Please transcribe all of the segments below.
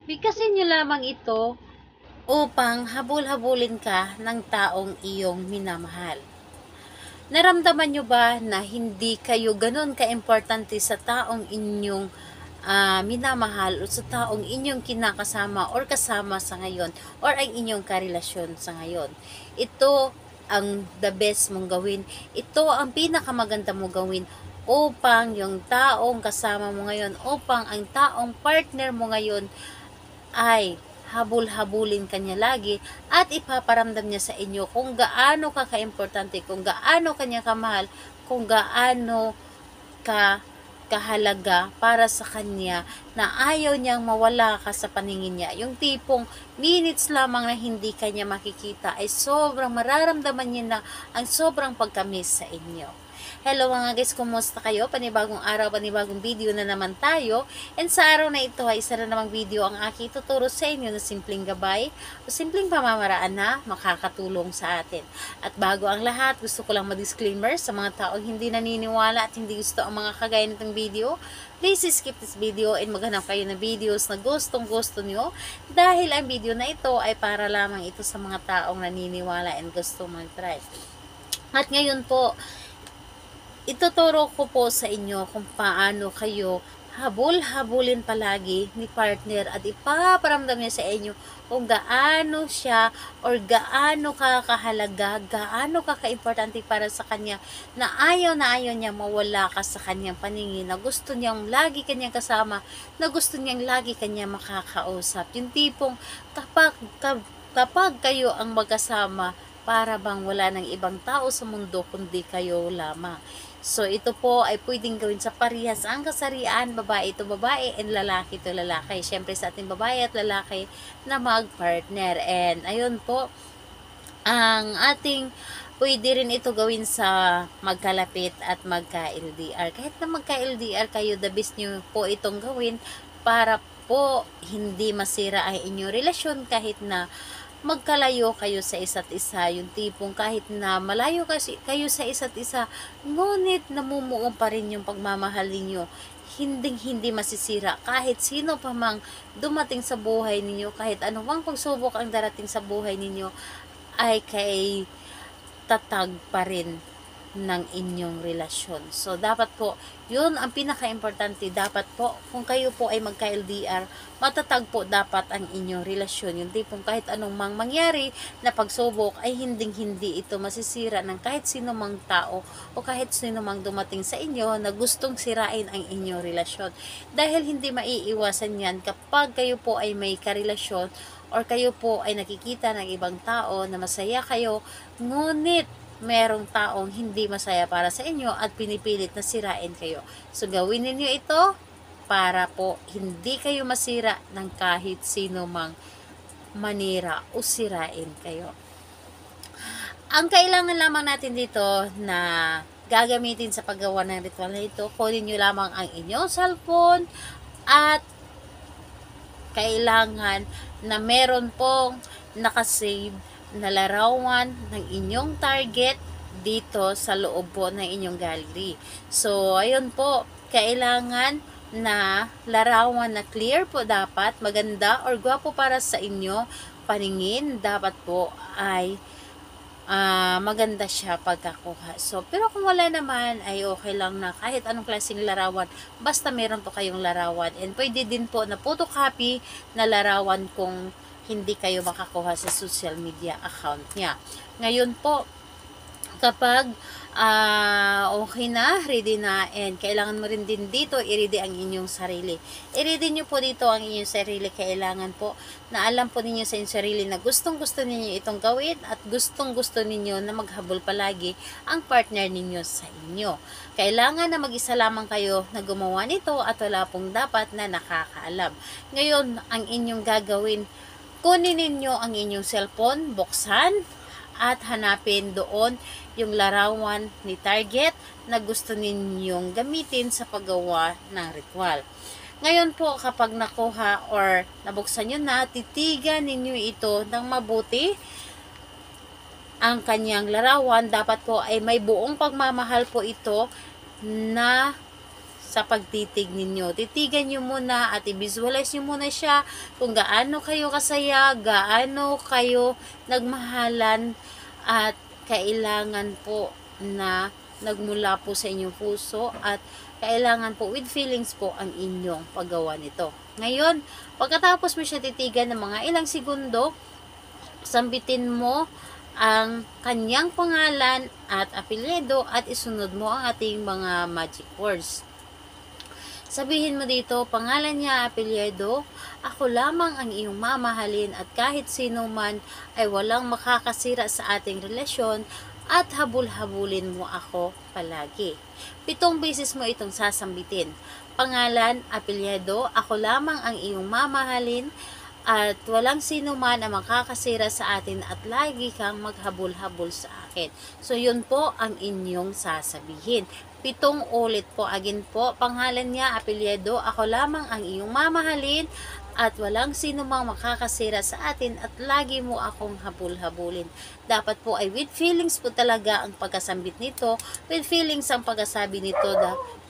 Bigkasin niyo lamang ito upang habul-habulin ka ng taong iyong minamahal. Naramdaman nyo ba na hindi kayo ganun ka-importante sa taong inyong minamahal o sa taong inyong kinakasama or kasama sa ngayon or ang inyong karelasyon sa ngayon? Ito ang the best mong gawin. Ito ang pinakamaganda mong gawin upang yung taong kasama mo ngayon, upang ang taong partner mo ngayon ay habul-habulin kanya lagi at ipaparamdam niya sa inyo kung gaano ka kaimportante, kung gaano kanya kamahal, kung gaano ka kahalaga para sa kanya na ayaw niyang mawala ka sa paningin niya. Yung tipong minutes lamang na hindi kanya makikita ay sobrang mararamdaman niya na ang sobrang pagkamiss sa inyo. Hello mga guys, kumusta kayo? Panibagong araw, panibagong video na naman tayo. And sa araw na ito ay isa na namang video ang aking tuturo sa inyo na simpleng gabay o simpleng pamamaraan na makakatulong sa atin. At bago ang lahat, gusto ko lang ma-disclaimer sa mga taong hindi naniniwala at hindi gusto ang mga kagaya nitong video. Please skip this video and maghanap kayo ng videos na gustong gusto nyo dahil ang video na ito ay para lamang ito sa mga taong naniniwala and gusto mag-try. At ngayon po, ituturo ko po sa inyo kung paano kayo habul-habulin palagi ni partner at ipaparamdam niya sa inyo kung gaano siya or gaano ka kahalaga, gaano ka kaimportante para sa kanya na ayaw niya mawala ka sa kanyang paningin, na gusto niyang lagi kanyang kasama, na gusto niyang lagi kanya makakausap. Yung tipong kapag kayo ang magkasama, para bang wala ng ibang tao sa mundo kundi kayo lamang. So, ito po ay pwedeng gawin sa parehas ang kasarian, babae ito babae, and lalaki ito lalaki. Siyempre sa ating babae at lalaki na mag-partner. And, ayun po, ang ating pwede rin ito gawin sa magkalapit at magka-LDR. Kahit na magka-LDR kayo, the best nyo po itong gawin para po hindi masira ang inyong relasyon kahit na magkalayo kayo sa isa't isa. Yung tipong kahit na malayo kayo sa isa't isa, ngunit namumuo pa rin yung pagmamahal ninyo. Hindi masisira kahit sino pa mang dumating sa buhay ninyo, kahit anumang pagsubok ang darating sa buhay ninyo, ay kay tatag pa rin ng inyong relasyon. So, dapat po, yun ang pinaka-importante. Dapat po, kung kayo po ay magka-LDR, matatag po dapat ang inyong relasyon. Yung tipong kahit anong mangyari na pagsubok ay hindi ito masisira ng kahit sino mang tao o kahit sino mang dumating sa inyo na gustong sirain ang inyong relasyon. Dahil hindi maiiwasan yan kapag kayo po ay may karelasyon or kayo po ay nakikita ng ibang tao na masaya kayo, ngunit merong taong hindi masaya para sa inyo at pinipilit na sirain kayo. So, gawin ninyo ito para po hindi kayo masira ng kahit sino mang manira o sirain kayo. Ang kailangan lamang natin dito na gagamitin sa paggawa ng ritual na ito, kunin nyo lamang ang inyong cellphone at kailangan na meron pong nakasave na larawan ng inyong target dito sa loob po ng inyong gallery. So, ayun po, kailangan na larawan na clear po dapat, maganda or gwapo para sa inyo paningin, dapat po ay maganda siya pagkakuha. So, pero kung wala naman, ay okay lang na kahit anong klaseng larawan, basta meron po kayong larawan. And pwede din po na photocopy na larawan kung hindi kayo makakuha sa social media account niya. Ngayon po, kapag okay na, ready na, and kailangan mo rin din dito i-ready ang inyong sarili. I-ready nyo po dito ang inyong sarili. Kailangan po na alam po ninyo sa inyong sarili na gustong gusto ninyo itong gawin at gustong gusto ninyo na maghabol palagi ang partner ninyo sa inyo. Kailangan na mag-isa lamang kayo na gumawa nito at wala pong dapat na nakakaalam. Ngayon, ang inyong gagawin, kunin ninyo ang inyong cellphone, buksan, at hanapin doon yung larawan ni target na gusto ninyong gamitin sa paggawa ng ritual. Ngayon po, kapag nakuha or nabuksan nyo na, titigan ninyo ito ng mabuti. Ang kanyang larawan, dapat po ay may buong pagmamahal po ito na sa pagtitig ninyo. Titigan nyo muna at i-visualize nyo muna siya kung gaano kayo kasaya, gaano kayo nagmahalan, at kailangan po na nagmula po sa inyong puso at kailangan po with feelings po ang inyong paggawa nito. Ngayon, pagkatapos mo siya titigan ng mga ilang segundo, sambitin mo ang kanyang pangalan at apelyido at isunod mo ang ating mga magic words. Sabihin mo dito, pangalan niya, apelyido, ako lamang ang iyong mamahalin at kahit sino man ay walang makakasira sa ating relasyon at habul-habulin mo ako palagi. 7 beses mo itong sasambitin. Pangalan, apelyido, ako lamang ang iyong mamahalin at walang sino man ang makakasira sa atin at lagi kang maghabol-habol sa akin. So, yun po ang inyong sasabihin. 7 ulit po. Again po, pangalan niya, apelyido, ako lamang ang iyong mamahalin at walang sino mang makakasira sa atin at lagi mo akong habul-habulin. Dapat po ay with feelings po talaga ang pagkasambit nito, with feelings ang pagkasabi nito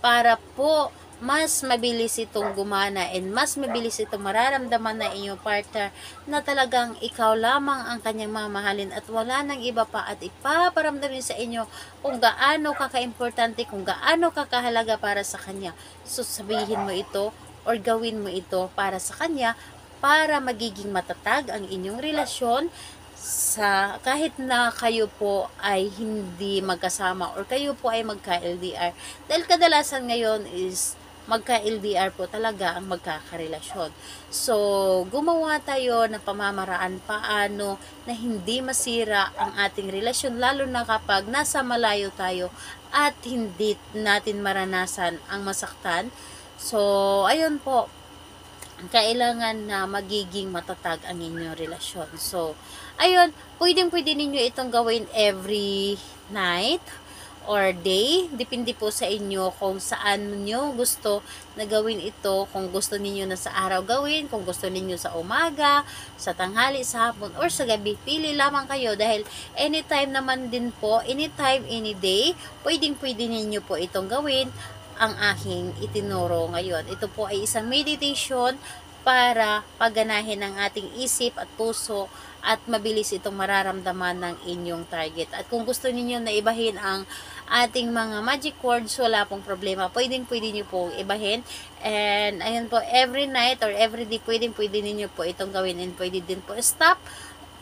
para po mas mabilis itong gumana and mas mabilis itong mararamdaman na inyong partner na talagang ikaw lamang ang kanyang mamahalin at wala nang iba pa at ipaparamdamin sa inyo kung gaano kaka-importante, kung gaano kakahalaga para sa kanya. So sabihin mo ito or gawin mo ito para sa kanya para magiging matatag ang inyong relasyon sa kahit na kayo po ay hindi magkasama or kayo po ay magka-LDR. Dahil kadalasan ngayon is magka-LDR po talaga ang magkakarelasyon. So, gumawa tayo ng pamamaraan paano na hindi masira ang ating relasyon lalo na kapag nasa malayo tayo at hindi natin maranasan ang masaktan. So, ayun po, kailangan na magiging matatag ang inyong relasyon. So, ayun, pwede ninyo itong gawin every night or day. Depende po sa inyo kung saan nyo gusto na gawin ito. Kung gusto ninyo na sa araw gawin, kung gusto ninyo sa umaga, sa tanghali, sa hapon, or sa gabi. Pili lamang kayo dahil anytime naman din po, anytime, any day, pwede ninyo po itong gawin ang aking itinuro ngayon. Ito po ay isang meditation para pagganahin ang ating isip at puso at mabilis itong mararamdaman ng inyong target. At kung gusto niyo na ibahin ang ating mga magic words, wala pong problema. Pwede niyo po ibahin. And ayun po, every night or every day, pwede niyo po itong gawin and pwede din po stop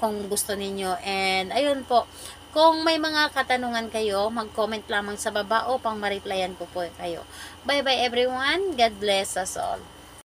kung gusto niyo. And ayun po, kung may mga katanungan kayo, mag-comment lamang sa baba upang ma-replyan ko po kayo. Bye-bye everyone. God bless us all.